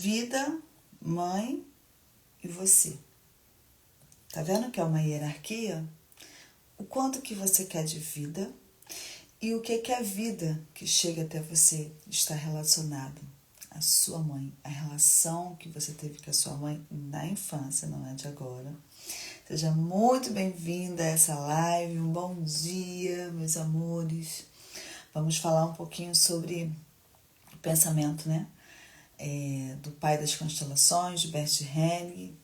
vida, mãe e você. Tá vendo que é uma hierarquia? O quanto que você quer de vida e o que a vida que chega até você está relacionado à sua mãe, a relação que você teve com a sua mãe na infância, não é de agora. Seja muito bem-vinda a essa live, um bom dia, meus amores. Vamos falar um pouquinho sobre o pensamento, né? Do pai das constelações, de Bert Hellinger,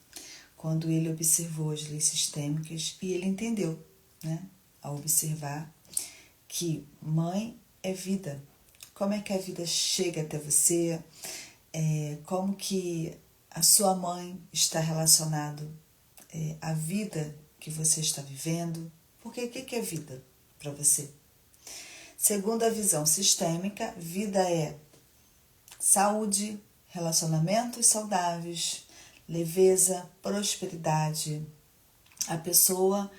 quando ele observou as leis sistêmicas e ele entendeu, né? Ao observar que mãe é vida. Como é que a vida chega até você? Como que a sua mãe está relacionado à vida que você está vivendo? Porque o que é vida para você? Segundo a visão sistêmica, vida é saúde, relacionamentos saudáveis, leveza, prosperidade. A pessoa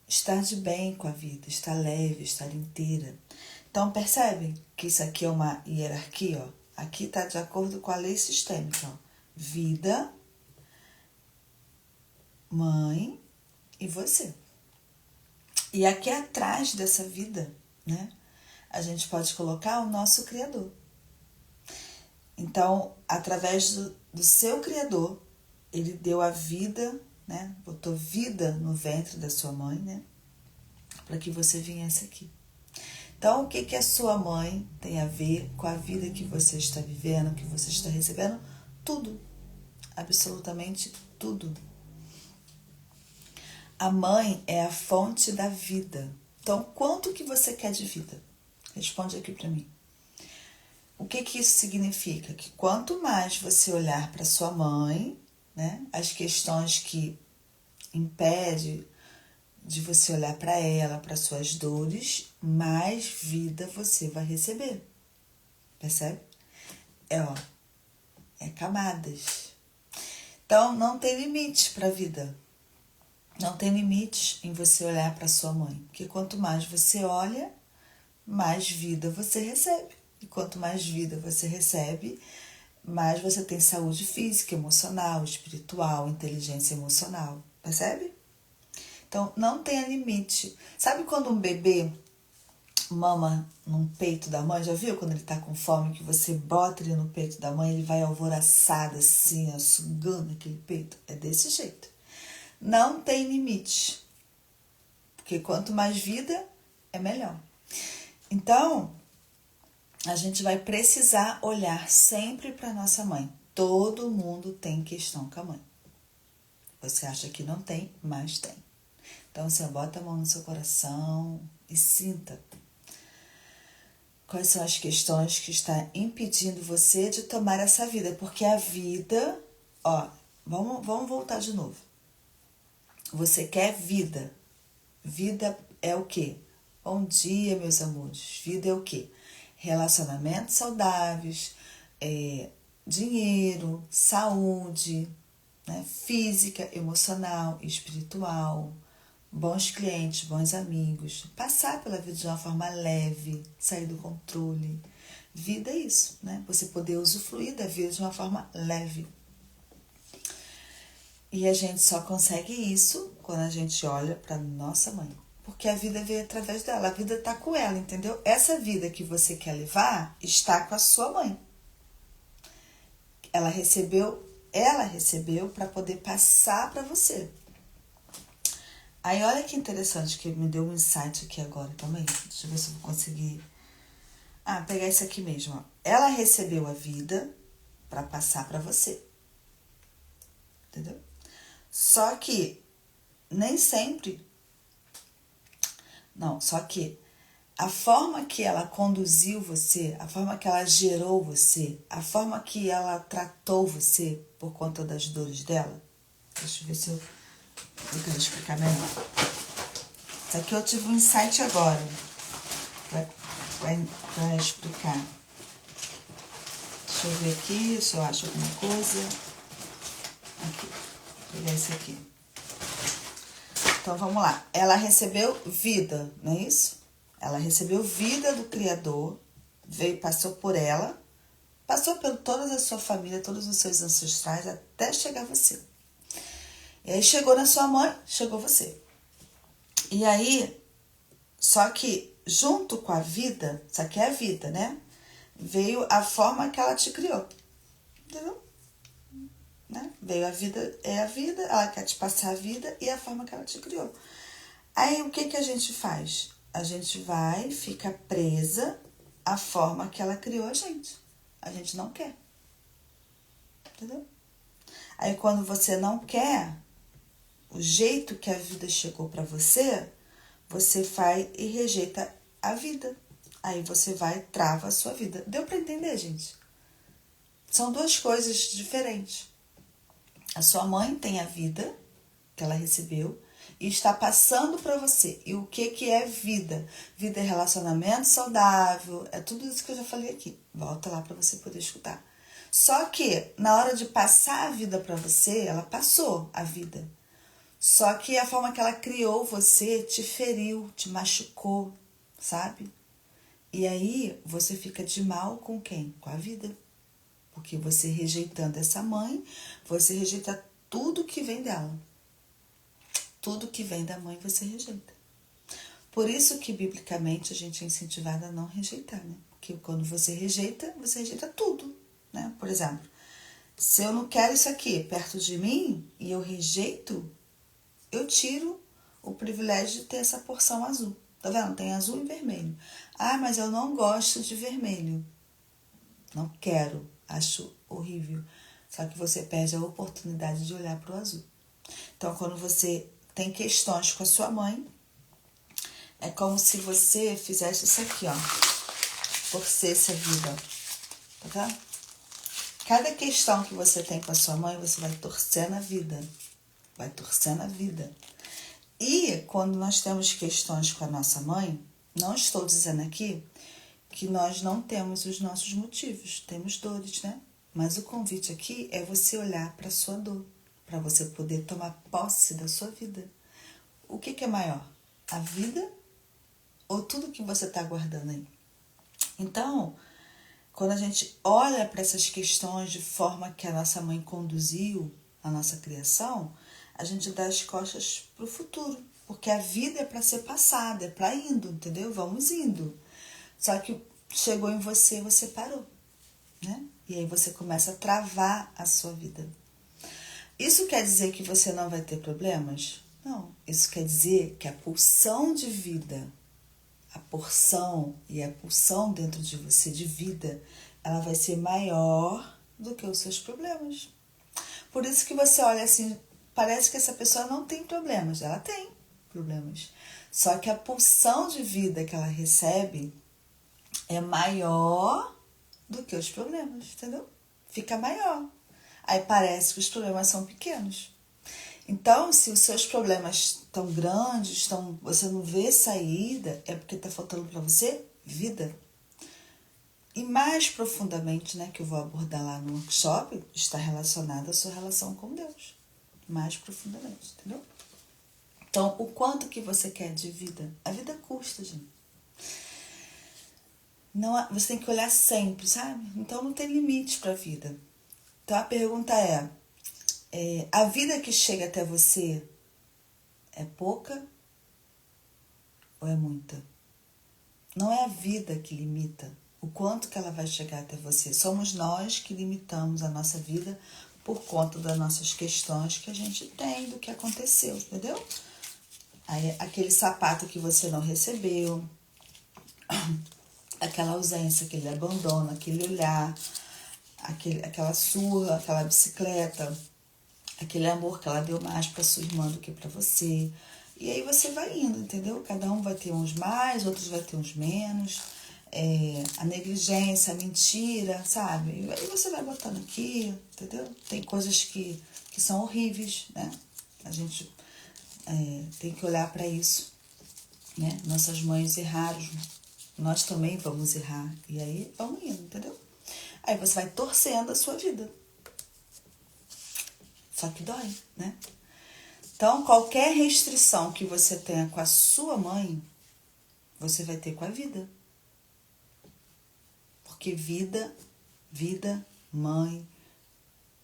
estar de bem com a vida, estar leve, estar inteira. Então, percebem que isso aqui é uma hierarquia? Ó. Aqui está de acordo com a lei sistêmica. Ó. Vida, mãe e você. E aqui atrás dessa vida, né, a gente pode colocar o nosso Criador. Então, através do seu Criador, ele deu a vida, né, botou vida no ventre da sua mãe, né, para que você viesse aqui. Então, o que a sua mãe tem a ver com a vida que você está vivendo, que você está recebendo? Tudo. Absolutamente tudo. A mãe é a fonte da vida. Então, quanto que você quer de vida? Responde aqui para mim. O que isso significa? Que quanto mais você olhar para sua mãe, né, as questões que impedem de você olhar para ela, para suas dores, mais vida você vai receber. Percebe? É camadas. Então, não tem limite para a vida. Não tem limite em você olhar para sua mãe. Porque quanto mais você olha, mais vida você recebe. E quanto mais vida você recebe, mais você tem saúde física, emocional, espiritual, inteligência emocional. Percebe? Então, não tenha limite. Sabe quando um bebê mama no peito da mãe? Já viu quando ele tá com fome, que você bota ele no peito da mãe, ele vai alvoroçado assim, ó, sugando aquele peito? É desse jeito. Não tem limite. Porque quanto mais vida, é melhor. Então, a gente vai precisar olhar sempre para nossa mãe. Todo mundo tem questão com a mãe. Você acha que não tem, mas tem. Então, você bota a mão no seu coração e sinta quais são as questões que estão impedindo você de tomar essa vida. Porque a vida, vamos voltar de novo. Você quer vida. Vida é o quê? Bom dia, meus amores. Vida é o quê? Relacionamentos saudáveis, dinheiro, saúde, né? Física, emocional, espiritual, bons clientes, bons amigos, passar pela vida de uma forma leve, sair do controle. Vida é isso, né? Você poder usufruir da vida de uma forma leve. E a gente só consegue isso quando a gente olha para nossa mãe. Porque a vida veio através dela, a vida está com ela, entendeu? Essa vida que você quer levar está com a sua mãe. Ela recebeu para poder passar para você. Aí olha que interessante que me deu um insight aqui agora também. Deixa eu ver se eu vou conseguir. Pegar isso aqui mesmo. Ó. Ela recebeu a vida para passar para você. Entendeu? Só que nem sempre. Não, só que a forma que ela conduziu você, a forma que ela gerou você, a forma que ela tratou você por conta das dores dela. Deixa eu ver se eu quero explicar melhor. Isso aqui eu tive um insight agora para explicar. Deixa eu ver aqui se eu acho alguma coisa. Aqui, vou pegar esse aqui. Então, vamos lá. Ela recebeu vida, não é isso? Ela recebeu vida do Criador, passou por ela, Passou por toda a sua família, todos os seus ancestrais, até chegar você. E aí chegou na sua mãe, chegou você. E aí, só que junto com a vida, isso aqui é a vida, né? Veio a forma que ela te criou. Entendeu? Né? Veio a vida, é a vida, ela quer te passar a vida e a forma que ela te criou. Aí o que a gente faz? A gente vai, fica presa à forma que ela criou a gente. A gente não quer. Entendeu? Aí quando você não quer, o jeito que a vida chegou pra você, você vai e rejeita a vida. Aí você vai e trava a sua vida. Deu pra entender, gente? São duas coisas diferentes. A sua mãe tem a vida que ela recebeu e está passando para você. E o que é vida? Vida é relacionamento saudável, é tudo isso que eu já falei aqui. Volta lá para você poder escutar. Só que na hora de passar a vida para você, ela passou a vida. Só que a forma que ela criou você te feriu, te machucou, sabe? E aí você fica de mal com quem? Com a vida. Porque você rejeitando essa mãe, você rejeita tudo que vem dela. Tudo que vem da mãe você rejeita. Por isso que, biblicamente, a gente é incentivado a não rejeitar, né? Porque quando você rejeita tudo, né? Por exemplo, se eu não quero isso aqui perto de mim e eu rejeito, eu tiro o privilégio de ter essa porção azul. Tá vendo? Tem azul e vermelho. Ah, mas eu não gosto de vermelho. Não quero. Acho horrível. Só que você perde a oportunidade de olhar para o azul. Então, quando você tem questões com a sua mãe, é como se você fizesse isso aqui, ó. Torcesse a vida. Tá vendo? Cada questão que você tem com a sua mãe, você vai torcendo a vida. Vai torcendo a vida. E quando nós temos questões com a nossa mãe, não estou dizendo aqui que nós não temos os nossos motivos, temos dores, né? Mas o convite aqui é você olhar para a sua dor, para você poder tomar posse da sua vida. O que é maior? A vida ou tudo que você está guardando aí? Então, quando a gente olha para essas questões de forma que a nossa mãe conduziu a nossa criação, a gente dá as costas para o futuro, porque a vida é para ser passada, é para indo, entendeu? Vamos indo. Só que chegou em você, você parou, né? E aí você começa a travar a sua vida. Isso quer dizer que você não vai ter problemas? Não. Isso quer dizer que a pulsão de vida, a porção e a pulsão dentro de você de vida, ela vai ser maior do que os seus problemas. Por isso que você olha assim, parece que essa pessoa não tem problemas. Ela tem problemas. Só que a pulsão de vida que ela recebe é maior do que os problemas, entendeu? Fica maior. Aí parece que os problemas são pequenos. Então, se os seus problemas estão grandes, você não vê saída, é porque está faltando para você vida. E mais profundamente, né, que eu vou abordar lá no workshop, está relacionado à sua relação com Deus. Mais profundamente, entendeu? Então, o quanto que você quer de vida? A vida custa, gente. Não, você tem que olhar sempre, sabe? Então, não tem limite para a vida. Então, a pergunta é, a vida que chega até você é pouca ou é muita? Não é a vida que limita o quanto que ela vai chegar até você. Somos nós que limitamos a nossa vida por conta das nossas questões que a gente tem do que aconteceu, entendeu? Aí, aquele sapato que você não recebeu, aquela ausência, aquele abandono, aquele olhar, aquela surra, aquela bicicleta, aquele amor que ela deu mais para sua irmã do que para você. E aí você vai indo, entendeu? Cada um vai ter uns mais, outros vai ter uns menos. A negligência, a mentira, sabe? E aí você vai botando aqui, entendeu? Tem coisas que são horríveis, né? A gente tem que olhar para isso, né? Nossas mães erraram, nós também vamos errar. E aí vamos indo, entendeu? Aí você vai torcendo a sua vida. Só que dói, né? Então, qualquer restrição que você tenha com a sua mãe, você vai ter com a vida. Porque vida Vida, mãe,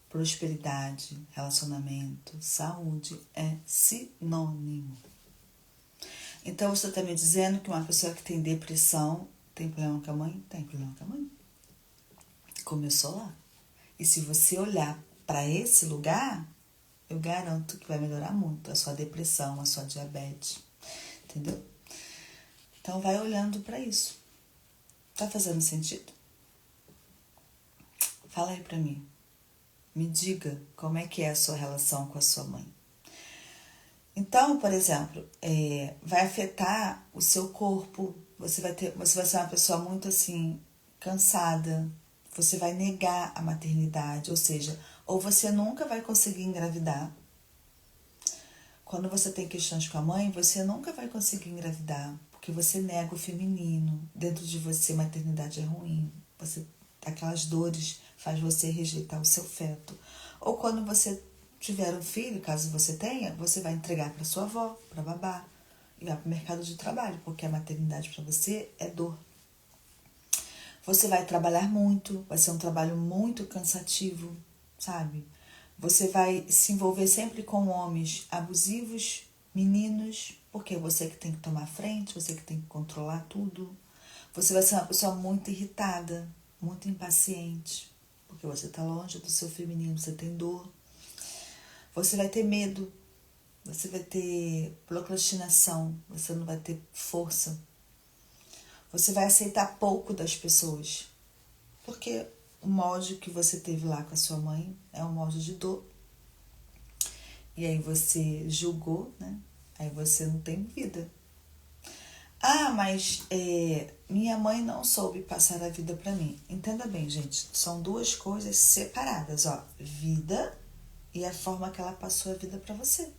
prosperidade, relacionamento, saúde é sinônimo. Então você está me dizendo que uma pessoa que tem depressão tem problema com a mãe? Tem problema com a mãe. Começou lá. E se você olhar para esse lugar, eu garanto que vai melhorar muito a sua depressão, a sua diabetes. Entendeu? Então vai olhando para isso. Tá fazendo sentido? Fala aí para mim. Me diga como é que é a sua relação com a sua mãe. Então, por exemplo, vai afetar o seu corpo. Você vai ser uma pessoa muito assim, cansada. Você vai negar a maternidade, ou seja, ou você nunca vai conseguir engravidar. Quando você tem questões com a mãe, você nunca vai conseguir engravidar, porque você nega o feminino. Dentro de você, maternidade é ruim. Aquelas dores faz você rejeitar o seu feto. Ou quando você tiver um filho, caso você tenha, você vai entregar para sua avó, para babá, e vai para o mercado de trabalho, porque a maternidade para você é dor. Você vai trabalhar muito, vai ser um trabalho muito cansativo, sabe? Você vai se envolver sempre com homens abusivos, meninos, porque é você que tem que tomar frente, você que tem que controlar tudo. Você vai ser uma pessoa muito irritada, muito impaciente, porque você está longe do seu feminino, você tem dor. Você vai ter medo, você vai ter procrastinação, você não vai ter força. Você vai aceitar pouco das pessoas, porque o molde que você teve lá com a sua mãe é um molde de dor. E aí você julgou, né? Aí você não tem vida. Ah, mas minha mãe não soube passar a vida para mim. Entenda bem, gente, são duas coisas separadas, ó. Vida e a forma que ela passou a vida para você.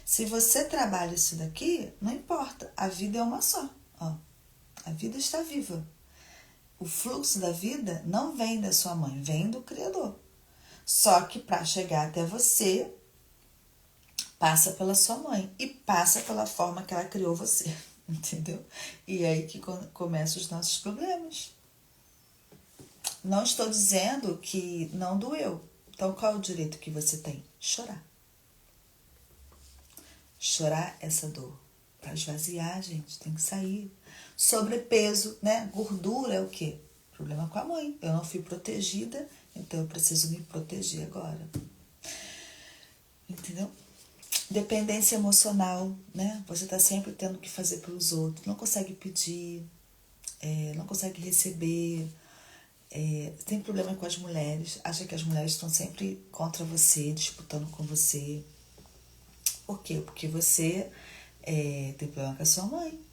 Se você trabalha isso daqui, não importa, a vida é uma só, ó. A vida está viva. O fluxo da vida não vem da sua mãe, vem do Criador. Só que para chegar até você, passa pela sua mãe e passa pela forma que ela criou você, entendeu? E é aí que começam os nossos problemas. Não estou dizendo que não doeu. Então, qual é o direito que você tem? Chorar. Chorar essa dor. Para esvaziar, gente, tem que sair. Sobrepeso, né? Gordura é o quê? Problema com a mãe. Eu não fui protegida, então eu preciso me proteger agora. Entendeu? Dependência emocional, né? Você tá sempre tendo que fazer pelos outros. Não consegue pedir, não consegue receber. Tem problema com as mulheres. Acha que as mulheres estão sempre contra você, disputando com você. Por quê? Porque você tem problema com a sua mãe.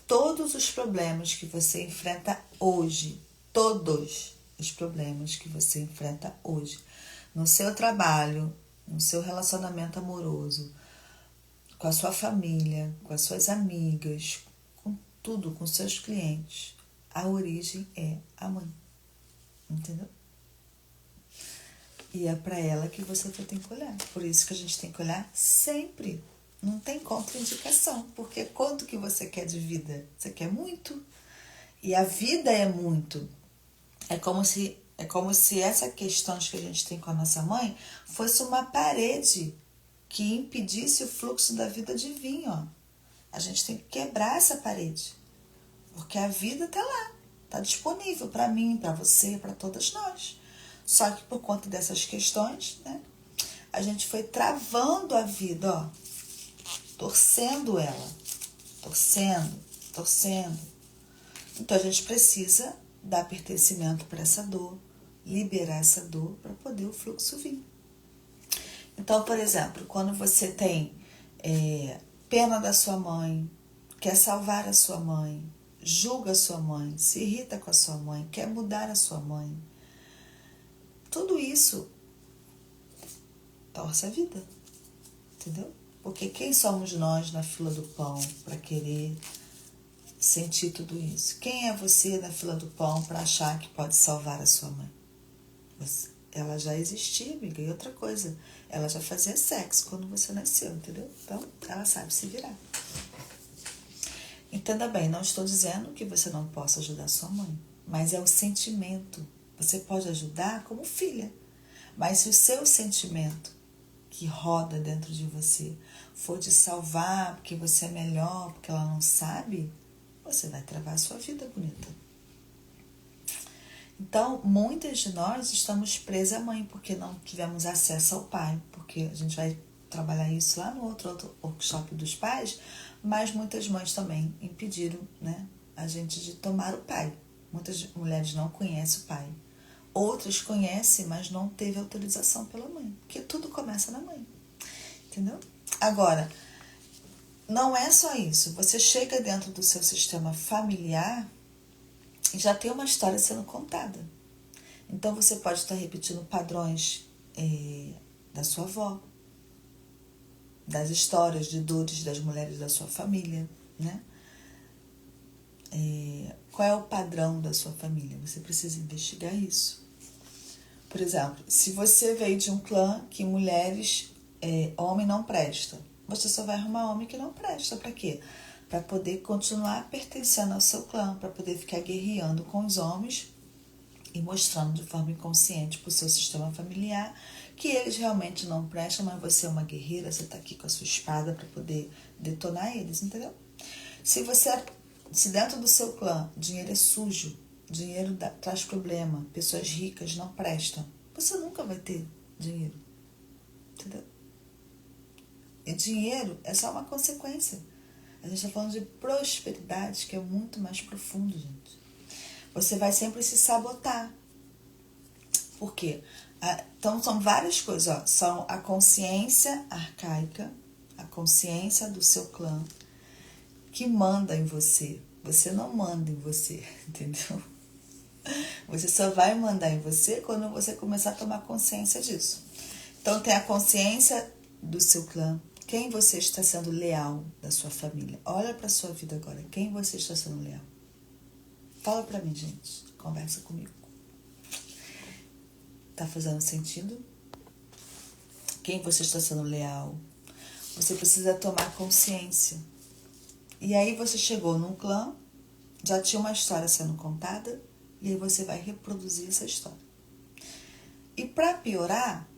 Todos os problemas que você enfrenta hoje, todos os problemas que você enfrenta hoje, no seu trabalho, no seu relacionamento amoroso, com a sua família, com as suas amigas, com tudo, com seus clientes, a origem é a mãe. Entendeu? E é para ela que você tem que olhar. Por isso que a gente tem que olhar sempre. Não tem contraindicação, porque quanto que você quer de vida? Você quer muito. E a vida é muito. É como se essa questão que a gente tem com a nossa mãe fosse uma parede que impedisse o fluxo da vida de vir, ó. A gente tem que quebrar essa parede. Porque a vida tá lá, tá disponível para mim, para você, para todas nós. Só que por conta dessas questões, né, a gente foi travando a vida, ó, torcendo ela, torcendo. Então a gente precisa dar pertencimento para essa dor, liberar essa dor para poder o fluxo vir. Então, por exemplo, quando você tem pena da sua mãe, quer salvar a sua mãe, julga a sua mãe, se irrita com a sua mãe, quer mudar a sua mãe, tudo isso torce a vida, entendeu? Porque quem somos nós na fila do pão para querer sentir tudo isso? Quem é você na fila do pão para achar que pode salvar a sua mãe? Ela já existia, amiga. E outra coisa, ela já fazia sexo quando você nasceu, entendeu? Então, ela sabe se virar. Entenda bem, não estou dizendo que você não possa ajudar sua mãe, mas é o sentimento. Você pode ajudar como filha. Mas se o seu sentimento que roda dentro de você for te salvar porque você é melhor, porque ela não sabe, você vai travar a sua vida bonita. Então, muitas de nós estamos presas à mãe porque não tivemos acesso ao pai, porque a gente vai trabalhar isso lá no outro workshop dos pais, mas muitas mães também impediram, né, a gente de tomar o pai. Muitas mulheres não conhecem o pai. Outras conhecem, mas não teve autorização pela mãe, porque tudo começa na mãe, entendeu? Agora, não é só isso. Você chega dentro do seu sistema familiar e já tem uma história sendo contada. Então, você pode estar repetindo padrões da sua avó, das histórias de dores das mulheres da sua família, né? Qual é o padrão da sua família? Você precisa investigar isso. Por exemplo, se você veio de um clã que mulheres, homem não presta, você só vai arrumar homem que não presta. Para quê? Para poder continuar pertencendo ao seu clã, para poder ficar guerreando com os homens e mostrando de forma inconsciente para o seu sistema familiar que eles realmente não prestam, mas você é uma guerreira, você está aqui com a sua espada para poder detonar eles, entendeu? Se dentro do seu clã dinheiro é sujo, dinheiro traz problema, pessoas ricas não prestam, você nunca vai ter dinheiro, entendeu? E dinheiro é só uma consequência. A gente está falando de prosperidade, que é muito mais profundo, gente. Você vai sempre se sabotar. Por quê? Então, são várias coisas. Ó. São a consciência arcaica, a consciência do seu clã, que manda em você. Você não manda em você, entendeu? Você só vai mandar em você quando você começar a tomar consciência disso. Então, tem a consciência do seu clã. Quem você está sendo leal da sua família? Olha para a sua vida agora. Quem você está sendo leal? Fala para mim, gente. Conversa comigo. Tá fazendo sentido? Quem você está sendo leal? Você precisa tomar consciência. E aí você chegou num clã, já tinha uma história sendo contada, e aí você vai reproduzir essa história. E para piorar,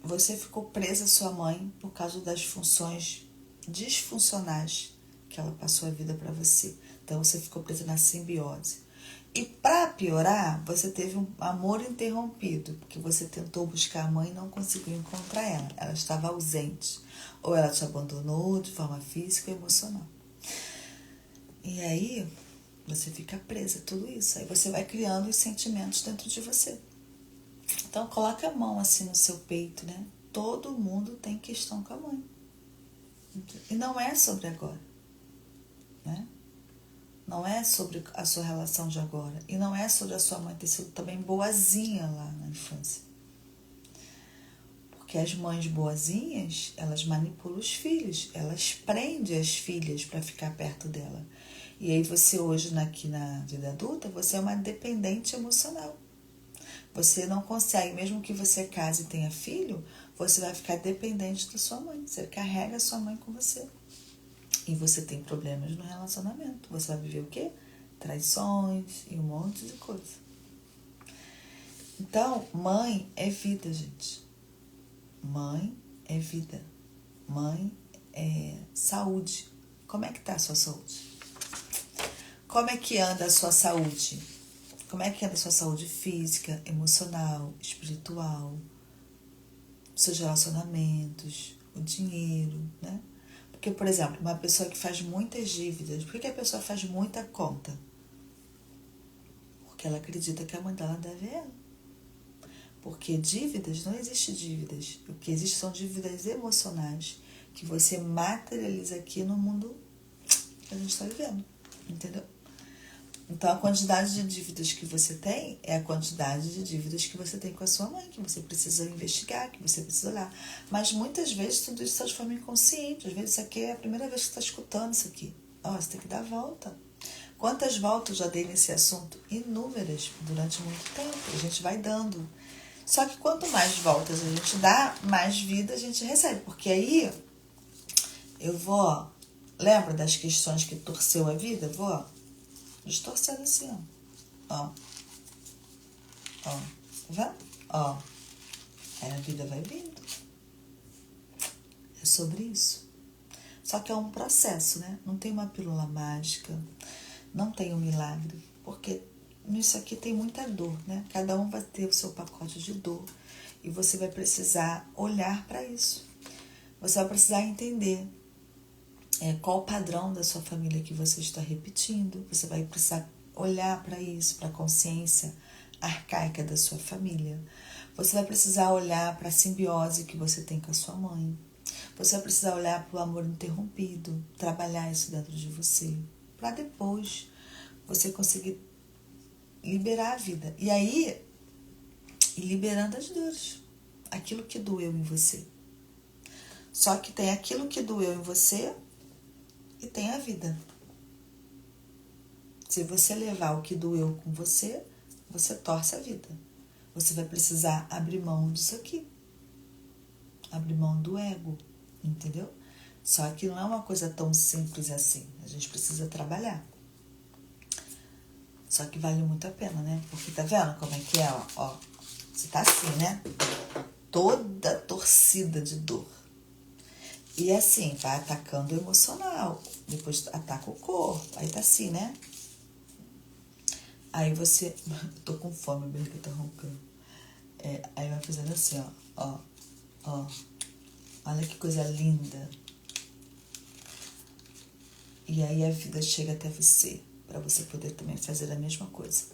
você ficou presa à sua mãe por causa das funções disfuncionais que ela passou a vida para você. Então você ficou presa na simbiose. E para piorar, você teve um amor interrompido, porque você tentou buscar a mãe e não conseguiu encontrar ela. Ela estava ausente. Ou ela te abandonou de forma física ou emocional. E aí, você fica presa a tudo isso. Aí você vai criando os sentimentos dentro de você. Então, coloca a mão assim no seu peito, né? Todo mundo tem questão com a mãe. E não é sobre agora, né? Não é sobre a sua relação de agora. E não é sobre a sua mãe ter sido também boazinha lá na infância. Porque as mães boazinhas, elas manipulam os filhos. Elas prendem as filhas para ficar perto dela. E aí você hoje, aqui na vida adulta, você é uma dependente emocional. Você não consegue, mesmo que você case e tenha filho, você vai ficar dependente da sua mãe. Você carrega a sua mãe com você. E você tem problemas no relacionamento. Você vai viver o quê? Traições e um monte de coisa. Então, mãe é vida, gente. Mãe é vida. Mãe é saúde. Como é que tá a sua saúde? Como é que anda a sua saúde? Como é que anda a sua saúde física, emocional, espiritual, seus relacionamentos, o dinheiro, né? Porque, por exemplo, uma pessoa que faz muitas dívidas, por que a pessoa faz muita conta? Porque ela acredita que a mãe dela deve a ela. Porque dívidas, não existe dívidas. O que existe são dívidas emocionais que você materializa aqui no mundo que a gente está vivendo, entendeu? Então, a quantidade de dívidas que você tem é a quantidade de dívidas que você tem com a sua mãe, que você precisa investigar, que você precisa olhar. Mas muitas vezes tudo isso está de forma inconsciente. Às vezes isso aqui é a primeira vez que você está escutando isso aqui. Você tem que dar a volta. Quantas voltas eu já dei nesse assunto? Inúmeras, durante muito tempo. A gente vai dando. Só que quanto mais voltas a gente dá, mais vida a gente recebe. Porque aí eu vou... Lembra das questões que torceu a vida? Vou distorcendo assim, ó. Ó, tá vendo? Ó, aí a vida vai vindo. É sobre isso. Só que é um processo, né? Não tem uma pílula mágica, não tem um milagre, porque nisso aqui tem muita dor, né? Cada um vai ter o seu pacote de dor e você vai precisar olhar para isso. Você vai precisar entender qual o padrão da sua família que você está repetindo. Você vai precisar olhar para isso, para a consciência arcaica da sua família. Você vai precisar olhar para a simbiose que você tem com a sua mãe. Você vai precisar olhar para o amor interrompido, trabalhar isso dentro de você, para depois você conseguir liberar a vida. E aí, ir liberando as dores, aquilo que doeu em você. Só que tem aquilo que doeu em você e tem a vida. Se você levar o que doeu com você, você torce a vida. Você vai precisar abrir mão disso aqui. Abrir mão do ego, entendeu? Só que não é uma coisa tão simples assim. A gente precisa trabalhar. Só que vale muito a pena, né? Porque tá vendo como é que é? Ó, você tá assim, né? Toda torcida de dor. E assim, vai atacando o emocional. Depois ataca o corpo. Aí tá assim, né? Aí você... Tô com fome, bem que tá roncando. Aí vai fazendo assim, ó. Olha que coisa linda. E aí a vida chega até você, para você poder também fazer a mesma coisa.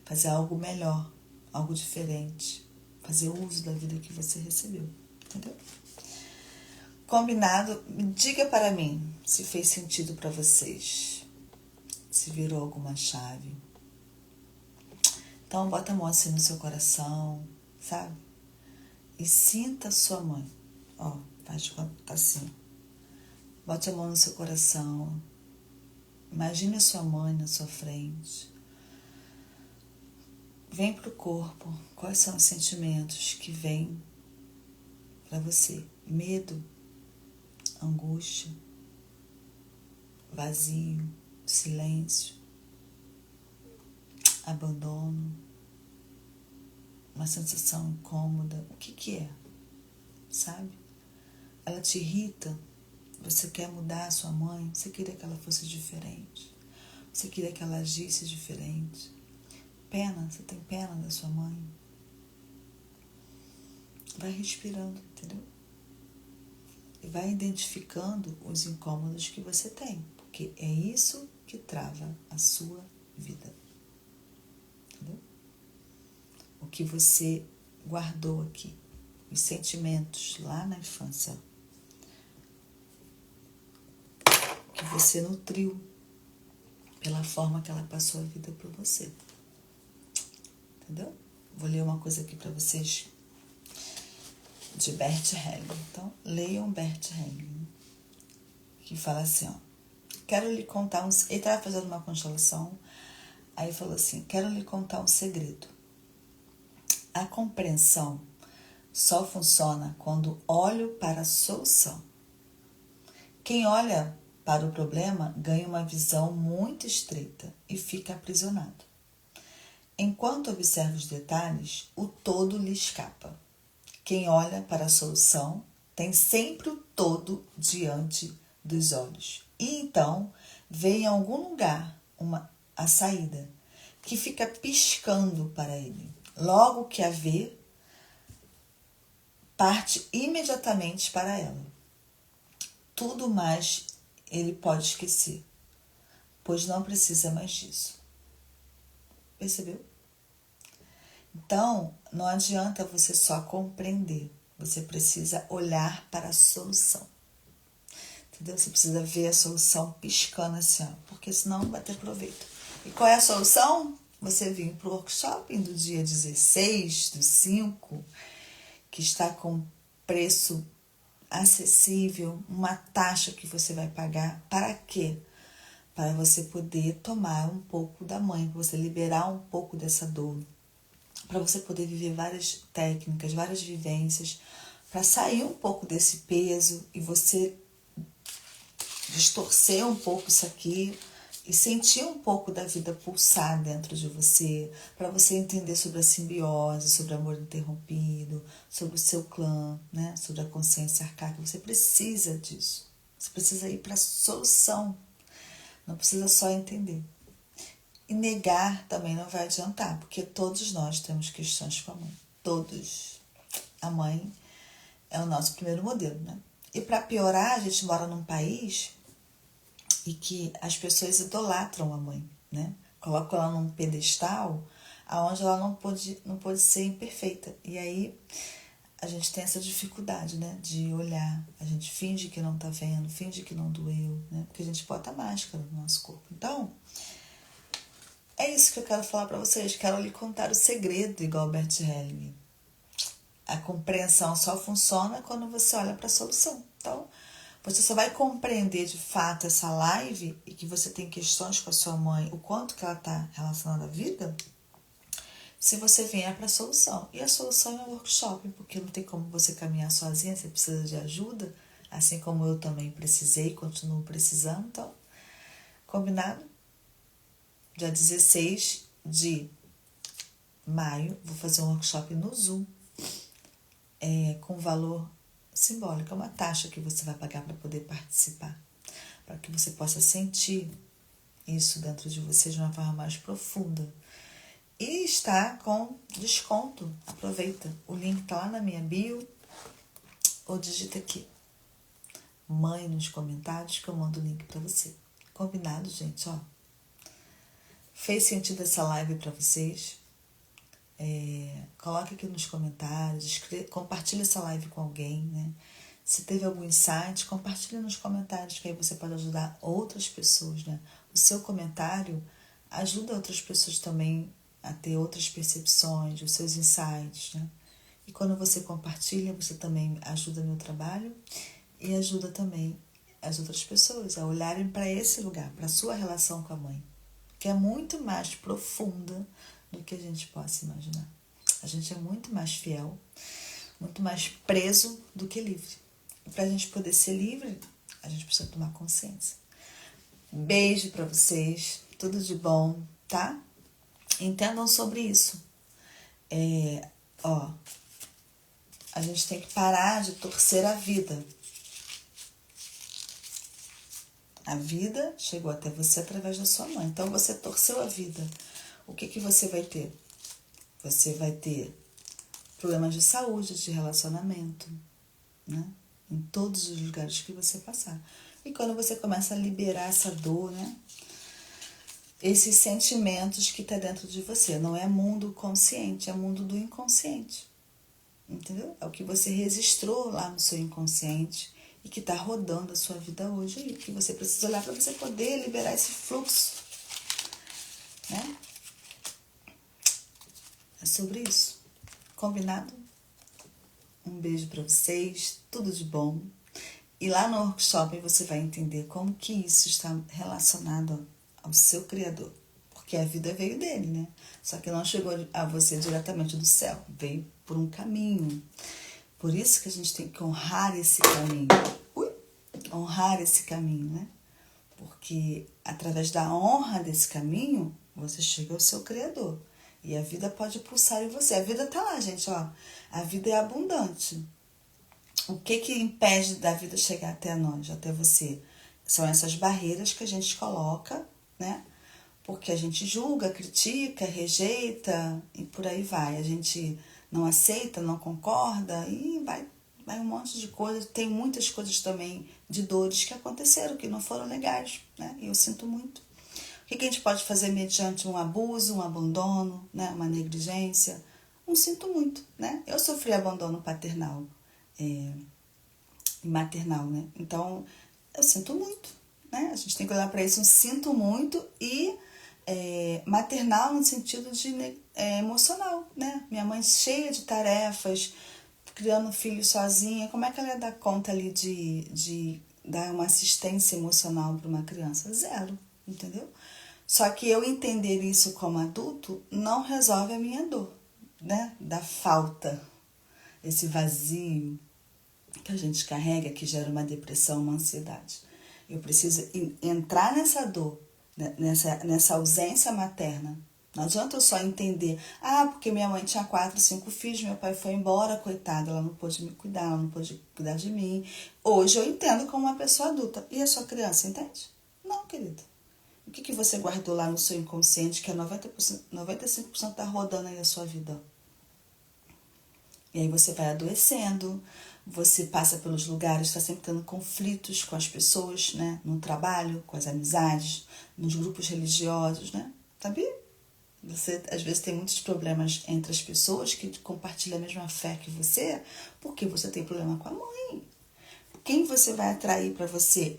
Fazer algo melhor, algo diferente. Fazer uso da vida que você recebeu. Entendeu? Combinado? Diga para mim se fez sentido para vocês. Se virou alguma chave. Então, bota a mão assim no seu coração, sabe? E sinta a sua mãe. Ó, faz quando tá assim. Bote a mão no seu coração. Imagine a sua mãe na sua frente. Vem pro corpo. Quais são os sentimentos que vêm para você? Medo, angústia, vazio, silêncio, abandono, uma sensação incômoda. O que é? Sabe? Ela te irrita. Você quer mudar a sua mãe? Você queria que ela fosse diferente? Você queria que ela agisse diferente? Pena, você tem pena da sua mãe? Vai respirando, entendeu? E vai identificando os incômodos que você tem, porque é isso que trava a sua vida. Entendeu? O que você guardou aqui, os sentimentos lá na infância, que você nutriu pela forma que ela passou a vida por você. Entendeu? Vou ler uma coisa aqui para vocês de Bert Hellinger. Então, leiam Bert Hellinger, que fala assim, ó. Quero lhe contar um... Ele estava fazendo uma constelação, aí falou assim, quero lhe contar um segredo. A compreensão só funciona quando olho para a solução. Quem olha para o problema ganha uma visão muito estreita e fica aprisionado. Enquanto observa os detalhes, o todo lhe escapa. Quem olha para a solução tem sempre o todo diante dos olhos. E então vê em algum lugar a saída, que fica piscando para ele. Logo que a vê, parte imediatamente para ela. Tudo mais ele pode esquecer, pois não precisa mais disso. Percebeu? Então, não adianta você só compreender. Você precisa olhar para a solução. Entendeu? Você precisa ver a solução piscando assim, ó, porque senão não vai ter proveito. E qual é a solução? Você vir para o workshop do dia 16/5, que está com preço acessível, uma taxa que você vai pagar. Para quê? Para você poder tomar um pouco da mãe, para você liberar um pouco dessa dor, para você poder viver várias técnicas, várias vivências, para sair um pouco desse peso e você distorcer um pouco isso aqui e sentir um pouco da vida pulsar dentro de você, para você entender sobre a simbiose, sobre o amor interrompido, sobre o seu clã, né? Sobre a consciência arcaica. Você precisa disso. Você precisa ir para a solução. Não precisa só entender. E negar também não vai adiantar, porque todos nós temos questões com a mãe. Todos. A mãe é o nosso primeiro modelo, né? E para piorar, a gente mora num país e que as pessoas idolatram a mãe, né? Colocam ela num pedestal aonde ela não pode ser imperfeita. E aí a gente tem essa dificuldade, né? De olhar. A gente finge que não tá vendo, finge que não doeu, né? Porque a gente bota máscara no nosso corpo. Então, é isso que eu quero falar para vocês. Quero lhe contar o segredo, igual Bert Helling. A compreensão só funciona quando você olha para a solução. Então, você só vai compreender de fato essa live e que você tem questões com a sua mãe, o quanto que ela está relacionada à vida, se você vier para a solução. E a solução é o workshop, porque não tem como você caminhar sozinha, você precisa de ajuda, assim como eu também precisei e continuo precisando. Então, combinado? Dia 16 de maio, vou fazer um workshop no Zoom, com valor simbólico, é uma taxa que você vai pagar para poder participar, para que você possa sentir isso dentro de você de uma forma mais profunda. E está com desconto, aproveita, o link está lá na minha bio, ou digita aqui, mãe nos comentários que eu mando o link para você. Combinado, gente, ó. Fez sentido essa live para vocês? Coloque aqui nos comentários, compartilhe essa live com alguém, né? Se teve algum insight, compartilhe nos comentários, que aí você pode ajudar outras pessoas, né? O seu comentário ajuda outras pessoas também a ter outras percepções, os seus insights, né? E quando você compartilha, você também ajuda meu trabalho e ajuda também as outras pessoas a olharem para esse lugar, para a sua relação com a mãe, que é muito mais profunda do que a gente possa imaginar. A gente é muito mais fiel, muito mais preso do que livre. E para a gente poder ser livre, a gente precisa tomar consciência. Beijo para vocês, tudo de bom, tá? Entendam sobre isso. A gente tem que parar de torcer a vida. A vida chegou até você através da sua mãe. Então, você torceu a vida. O que você vai ter? Você vai ter problemas de saúde, de relacionamento, né? Em todos os lugares que você passar. E quando você começa a liberar essa dor, né? Esses sentimentos que tá dentro de você. Não é mundo consciente, é mundo do inconsciente. Entendeu? É o que você registrou lá no seu inconsciente e que tá rodando a sua vida hoje aí. Que você precisa olhar para você poder liberar esse fluxo, né? É sobre isso. Combinado? Um beijo para vocês, tudo de bom. E lá no workshop você vai entender como que isso está relacionado ao seu Criador. Porque a vida veio dele, né? Só que não chegou a você diretamente do céu. Veio por um caminho. Por isso que a gente tem que honrar esse caminho. Honrar esse caminho, né? Porque através da honra desse caminho, você chega ao seu Criador. E a vida pode pulsar em você. A vida tá lá, gente, ó. A vida é abundante. O que impede da vida chegar até nós, até você? São essas barreiras que a gente coloca, né? Porque a gente julga, critica, rejeita e por aí vai. A gente não aceita, não concorda e vai um monte de coisas. Tem muitas coisas também de dores que aconteceram, que não foram legais, né? E eu sinto muito. O que a gente pode fazer mediante um abuso, um abandono, né? Uma negligência? Não sinto muito, né? Eu sofri abandono paternal e maternal, né? Então, eu sinto muito, né? A gente tem que olhar para isso, um sinto muito e maternal no sentido de emocional, né? Minha mãe cheia de tarefas, criando um filho sozinha, como é que ela ia dar conta ali de dar uma assistência emocional para uma criança? Zero, entendeu? Só que eu entender isso como adulto não resolve a minha dor, né? Da falta, esse vazio que a gente carrega, que gera uma depressão, uma ansiedade. Eu preciso entrar nessa dor, nessa ausência materna. Não adianta eu só entender, porque minha mãe tinha 4, 5 filhos, meu pai foi embora, coitada, ela não pôde me cuidar, ela não pôde cuidar de mim. Hoje eu entendo como uma pessoa adulta. E a sua criança, entende? Não, querido. O que você guardou lá no seu inconsciente, que é 95% tá rodando aí a sua vida? E aí você vai adoecendo, você passa pelos lugares, está sempre tendo conflitos com as pessoas, né? No trabalho, com as amizades, nos grupos religiosos, né? Sabia? Você, às vezes, tem muitos problemas entre as pessoas que compartilham a mesma fé que você, porque você tem problema com a mãe. Quem você vai atrair para você?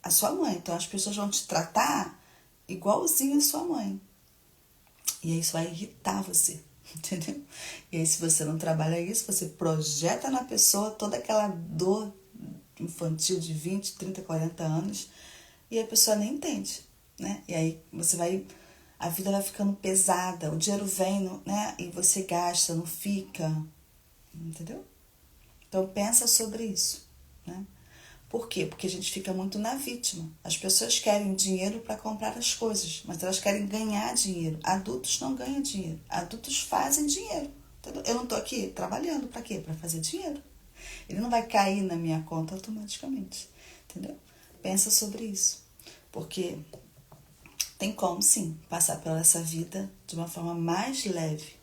A sua mãe. Então, as pessoas vão te tratar igualzinho a sua mãe. E aí isso vai irritar você, entendeu? E aí, se você não trabalha isso, você projeta na pessoa toda aquela dor infantil de 20, 30, 40 anos e a pessoa nem entende, né? E aí a vida vai ficando pesada, o dinheiro vem, né? E você gasta, não fica, entendeu? Então pensa sobre isso, né? Por quê? Porque a gente fica muito na vítima. As pessoas querem dinheiro para comprar as coisas, mas elas querem ganhar dinheiro. Adultos não ganham dinheiro, adultos fazem dinheiro. Entendeu? Eu não estou aqui trabalhando para quê? Para fazer dinheiro. Ele não vai cair na minha conta automaticamente, entendeu? Pensa sobre isso, porque tem como, sim, passar pela essa vida de uma forma mais leve.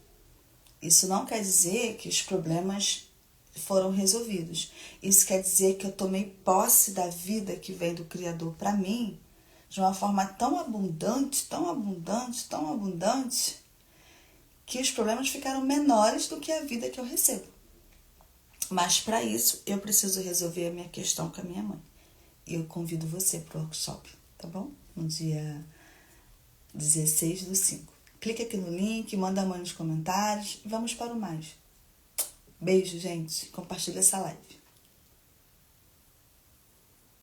Isso não quer dizer que os problemas foram resolvidos. Isso quer dizer que eu tomei posse da vida que vem do Criador para mim de uma forma tão abundante, tão abundante, tão abundante, que os problemas ficaram menores do que a vida que eu recebo. Mas para isso eu preciso resolver a minha questão com a minha mãe. E eu convido você para o workshop, tá bom? No dia 16/5. Clica aqui no link, manda a mãe nos comentários e vamos para o mais. Beijo, gente. Compartilha essa live.